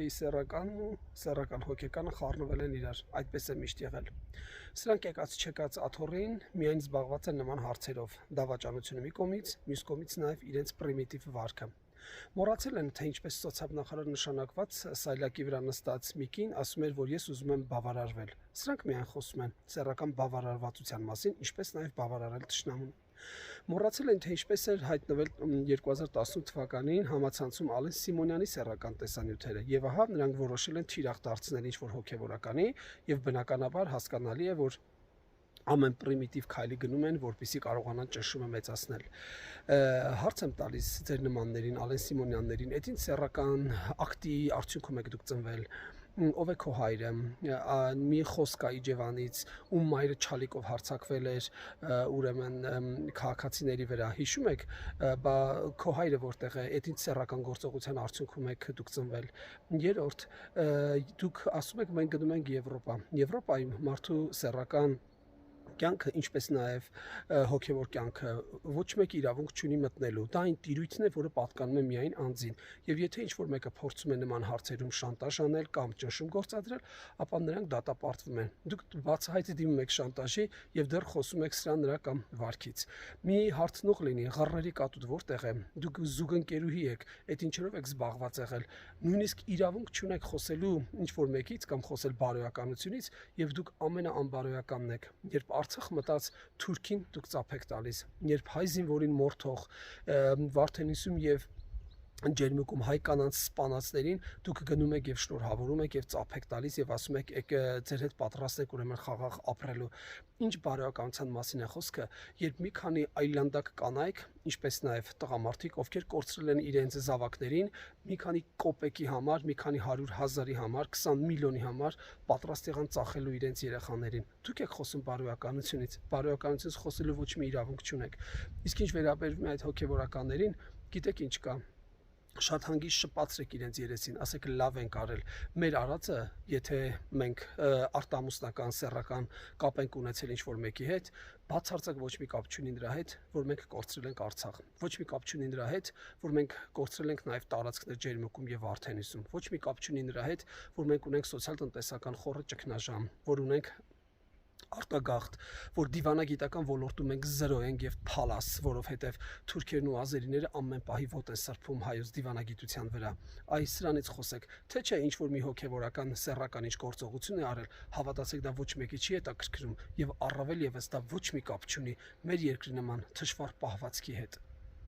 Եվրոպայի սեռականն ու սեռական հոգեկանը խառնվել են իրար, այդպես է միշտ եղել։ Սրանք եկած չեկած աթոռին միայն զբաղված են նման հարցերով, դավաճանությունը մի կողմից, մյուս կողմից նաև իրենց պրիմիտիվ վարքը։ Մոռացել են, թե ինչպես սոցիալնախարար նշանակված սայլակի վրա նստած մի կին ասում էր, որ ես ուզում եմ բավարարվել։ Սրանք միայն խոսում են սեռական բավարարվածության մասին, ինչպես նաև բավարարել թշնամուն։ Մոռացել են, թե ինչպես էր հայտնվել 2018 թվականին համացանցում Ալեն Սիմոնյանի սեռական տեսանյութերը, եւ ահա նրանք որոշել են թիրախ դարձնել ինչ-որ հոգևորականի, եւ բնականաբար հասկանալի է, որ ամեն պրիմիտիվ քայլի գնում են, որպեսզի կարողանան ճնշումը մեծացնել։ Հարց եմ տալիս ձեր նմաններին, Ալեն Սիմոնյաններին, այդ ինչ սեռական ակտի արդյունքում եք դուք ծնվել, ով է քո հայրը, մի խոսք կա Իջևանից, ում մայրը չալիկով հարձակվել էր, ուրեմն քաղաքացիների վրա, հիշում եք, բա քո հայրը որտեղ է, այդ ինչ սեռական գործողության արդյունքում եք դուք ծնվել։ Երրորդ, դուք ասում եք մենք գնում ենք Եվրոպա։ Եվրոպայում մարդու սեռական կյանքը, ինչպես նաև հոգևոր կյանքը ոչ մեկ իրավունք չունի մտնելու։ Դա այն տիրույթն է, որը պատկանում է միայն անձին։ Եվ եթե ինչ-որ մեկը փորձում է նման հարցերում շանտաժ անել կամ ճնշում գործադրել, ապա նրանք դատապարտվում են։ Դուք բացահայտ դիմում եք շանտաժի եւ դեռ խոսում եք սրա նրա կամ վարքից։ Մի հարցնող լինի, ղռռերի կատուտ որտեղ է։ Դուք զուգընկերուհի եք, այդ ինչերով եք զբաղված եղել։ Նույնիսկ իրավունք չունեք խոսելու ինչ-որ մեկից կամ խոսել բարոյականությունից, եւ դուք ամենաանբարոյականն եք։ Երբ Արցախ մտած Թուրքին դուք ծափ եք տալիս, երբ հայ զինվորին մորթող Վարդենիսում եւ ջերմուկում հայ կանանց սպանածներին դուք գնում եք եւ շնորհավորում եք եւ ծափ եք տալիս եւ ասում եք եք ձեր հետ պատրաստ եք ուրեմն խաղաղ ապրելու։ Ինչ բարոյականության մասին է խոսքը, երբ մի քանի այլանդակ կանայք, ինչպես նաեւ տղամարդիկ, ովքեր կորցրել են իրենց զավակներին, մի քանի կոպեկի համար, մի քանի 100,000-ի համար, 20 միլիոնի համար պատրաստ եղան ծախելու իրենց երեխաներին։ Դուք եք խոսում բարոյականությունից, բարոյականությունից խոսելու ոչ մի իրավունք չունեք։ Իսկ ինչ վերաբերվում է այդ հոգևորականներին, գիտեք ինչ կա։ Շատ հանգիստ շպացրեք իրենց երեսին, ասեք լավ ենք արել։ Մեր արածը, եթե մենք արտամուսնական, սեռական կապ ենք ունեցել ինչ-որ մեկի հետ, բացարձակ ոչ մի կապ չունի նրա հետ, որ մենք կորցրել ենք Արցախ։ Ոչ մի կապ չունի նրա հետ, որ մենք կորցրել ենք նաև տարածքներ Ջերմուկում եւ Վարդենիսում։ Ոչ մի կապ չունի նրա հետ, որ մենք ունենք սոցիալ-տնտեսական խորը ճգնաժամ, որ ունենք արտագաղթ, որ դիվանագիտական ոլորտում մենք զրո ենք եւ փալաս, որովհետեւ թուրքերն ու ազերիները ամեն պահի ոտեն սրբում հայոց դիվանագիտության վրա։ Այս սրանից խոսեք, թե չէ ինչ որ մի հոգեվորական սեռական ինչ գործողություն է արել, հավատացեք դա ոչ մեկի չի հետաքրքրում եւ առավել եւս դա ոչ մի կապ չունի մեր երկրի նման թշվառ պահվածքի հետ։